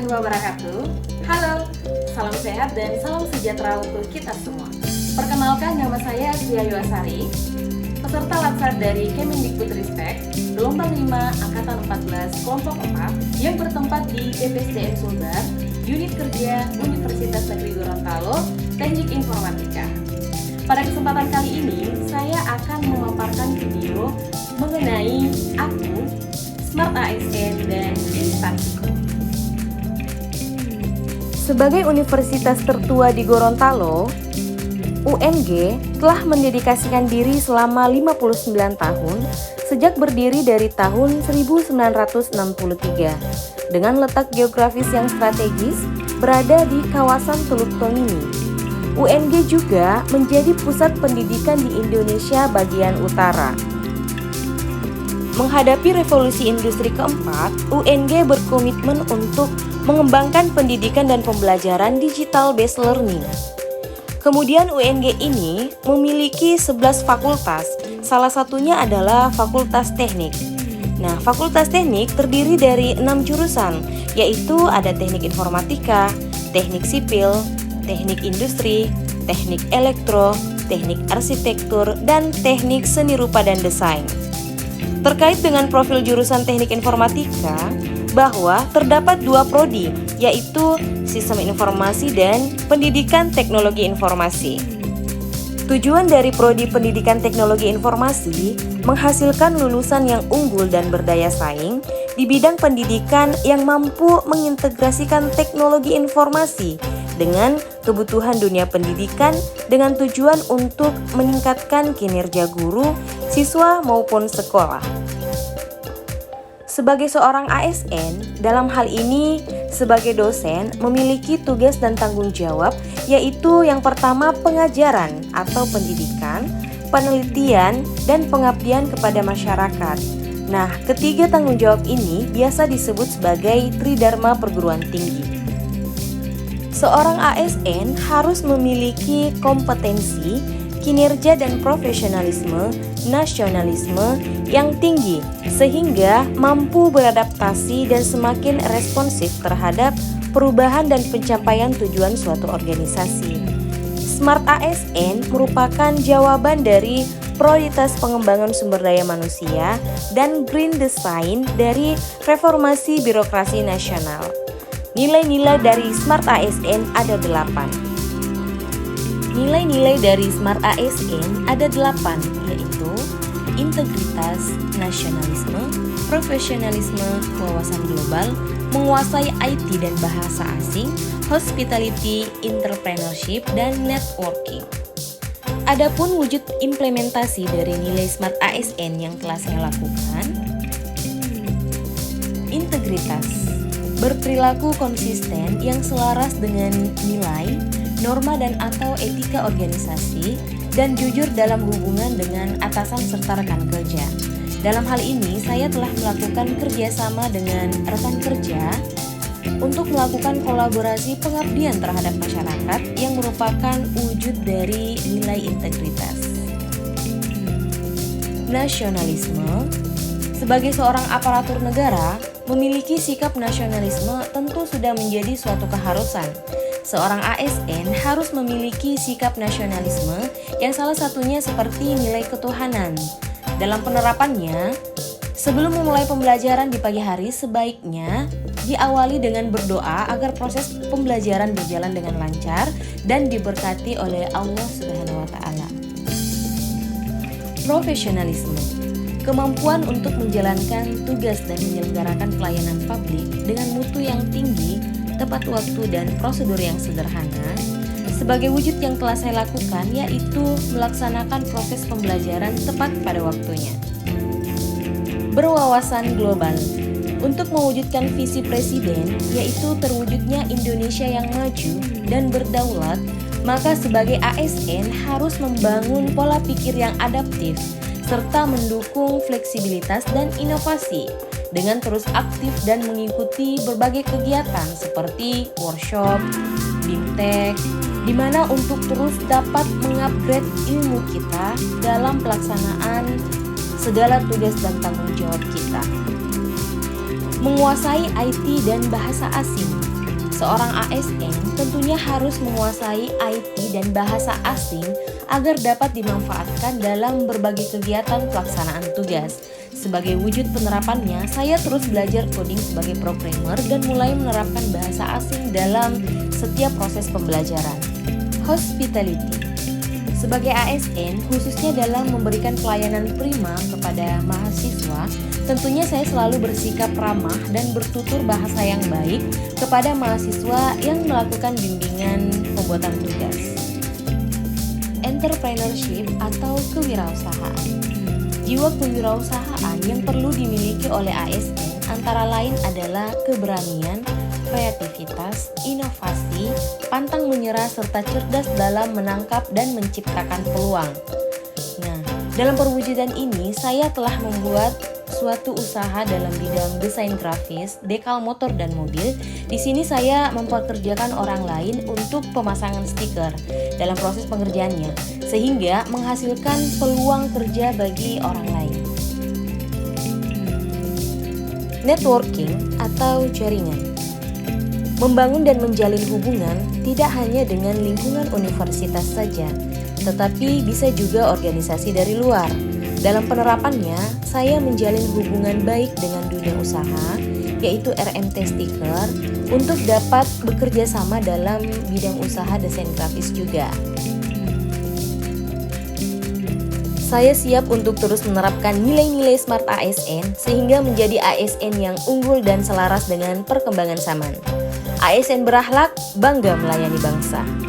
warahmatullahi wabarakatuh. Halo, salam sehat dan salam sejahtera untuk kita semua. Perkenalkan, nama saya Aslia Yuasari, peserta latsar dari Kemendikbudristek, gelombang 5, Angkatan 14, kelompok 4, yang bertempat di PPSDM Sulbar, Unit Kerja Universitas Negeri Gorontalo, Teknik Informatika. Pada kesempatan kali ini, saya akan memaparkan video mengenai aku, Smart ASN, dan instansiku. Sebagai universitas tertua di Gorontalo, UNG telah mendedikasikan diri selama 59 tahun sejak berdiri dari tahun 1963 dengan letak geografis yang strategis berada di kawasan Teluk Tomini. UNG juga menjadi pusat pendidikan di Indonesia bagian utara. Menghadapi revolusi industri keempat, UNG berkomitmen untuk mengembangkan pendidikan dan pembelajaran digital based learning. Kemudian UNG ini memiliki 11 fakultas, salah satunya adalah Fakultas Teknik. Nah, Fakultas Teknik terdiri dari 6 jurusan, yaitu ada Teknik Informatika, Teknik Sipil, Teknik Industri, Teknik Elektro, Teknik Arsitektur, dan Teknik Seni Rupa dan Desain. Terkait dengan profil jurusan Teknik Informatika, bahwa terdapat 2 prodi, yaitu Sistem Informasi dan Pendidikan Teknologi Informasi. Tujuan dari prodi Pendidikan Teknologi Informasi menghasilkan lulusan yang unggul dan berdaya saing di bidang pendidikan yang mampu mengintegrasikan teknologi informasi dengan kebutuhan dunia pendidikan dengan tujuan untuk meningkatkan kinerja guru, siswa maupun sekolah. Sebagai seorang ASN, dalam hal ini sebagai dosen memiliki tugas dan tanggung jawab, yaitu yang pertama pengajaran atau pendidikan, penelitian, dan pengabdian kepada masyarakat. Nah, ketiga tanggung jawab ini biasa disebut sebagai Tridharma Perguruan Tinggi. Seorang ASN harus memiliki kompetensi, kinerja dan profesionalisme, nasionalisme yang tinggi sehingga mampu beradaptasi dan semakin responsif terhadap perubahan dan pencapaian tujuan suatu organisasi. Smart ASN merupakan jawaban dari prioritas pengembangan sumber daya manusia dan green design dari reformasi birokrasi nasional. Nilai-nilai dari Smart ASN ada 8. Nilai-nilai dari Smart ASN ada 8, yaitu integritas, nasionalisme, profesionalisme, wawasan global, menguasai IT dan bahasa asing, hospitality, entrepreneurship, dan networking. Adapun wujud implementasi dari nilai Smart ASN yang telah saya lakukan, integritas, berperilaku konsisten yang selaras dengan nilai, norma dan atau etika organisasi, dan jujur dalam hubungan dengan atasan serta rekan kerja. Dalam hal ini, saya telah melakukan kerjasama dengan rekan kerja untuk melakukan kolaborasi pengabdian terhadap masyarakat yang merupakan wujud dari nilai integritas. Nasionalisme. Sebagai seorang aparatur negara, memiliki sikap nasionalisme tentu sudah menjadi suatu keharusan. Seorang ASN harus memiliki sikap nasionalisme yang salah satunya seperti nilai ketuhanan. Dalam penerapannya, sebelum memulai pembelajaran di pagi hari sebaiknya diawali dengan berdoa agar proses pembelajaran berjalan dengan lancar dan diberkati oleh Allah Subhanahu wa taala. Profesionalisme. Kemampuan untuk menjalankan tugas dan menyelenggarakan pelayanan publik dengan mutu yang tinggi, tepat waktu dan prosedur yang sederhana. Sebagai wujud yang telah saya lakukan, yaitu melaksanakan proses pembelajaran tepat pada waktunya. Berwawasan global. Untuk mewujudkan visi Presiden, yaitu terwujudnya Indonesia yang maju dan berdaulat, maka sebagai ASN harus membangun pola pikir yang adaptif, serta mendukung fleksibilitas dan inovasi dengan terus aktif dan mengikuti berbagai kegiatan seperti workshop, BIMTEK, di mana untuk terus dapat mengupgrade ilmu kita dalam pelaksanaan segala tugas dan tanggung jawab kita. Menguasai IT dan bahasa asing. Seorang ASN tentunya harus menguasai IT dan bahasa asing agar dapat dimanfaatkan dalam berbagai kegiatan pelaksanaan tugas. Sebagai wujud penerapannya, saya terus belajar coding sebagai programmer dan mulai menerapkan bahasa asing dalam setiap proses pembelajaran. Hospitality. Sebagai ASN, khususnya dalam memberikan pelayanan prima kepada mahasiswa, tentunya saya selalu bersikap ramah dan bertutur bahasa yang baik kepada mahasiswa yang melakukan bimbingan pembuatan tugas. Entrepreneurship atau kewirausahaan. Jiwa kewirausahaan yang perlu dimiliki oleh ASN antara lain adalah keberanian, kreativitas, inovasi, pantang menyerah, serta cerdas dalam menangkap dan menciptakan peluang. Nah, dalam perwujudan ini saya telah membuat suatu usaha dalam bidang desain grafis, dekal motor dan mobil. Di sini saya mempekerjakan orang lain untuk pemasangan stiker dalam proses pengerjaannya, sehingga menghasilkan peluang kerja bagi orang lain. Networking atau jaringan. Membangun dan menjalin hubungan tidak hanya dengan lingkungan universitas saja, tetapi bisa juga organisasi dari luar. Dalam penerapannya, saya menjalin hubungan baik dengan dunia usaha, yaitu RMT Stiker, untuk dapat bekerja sama dalam bidang usaha desain grafis juga. Saya siap untuk terus menerapkan nilai-nilai Smart ASN sehingga menjadi ASN yang unggul dan selaras dengan perkembangan zaman. ASN berakhlak, bangga melayani bangsa.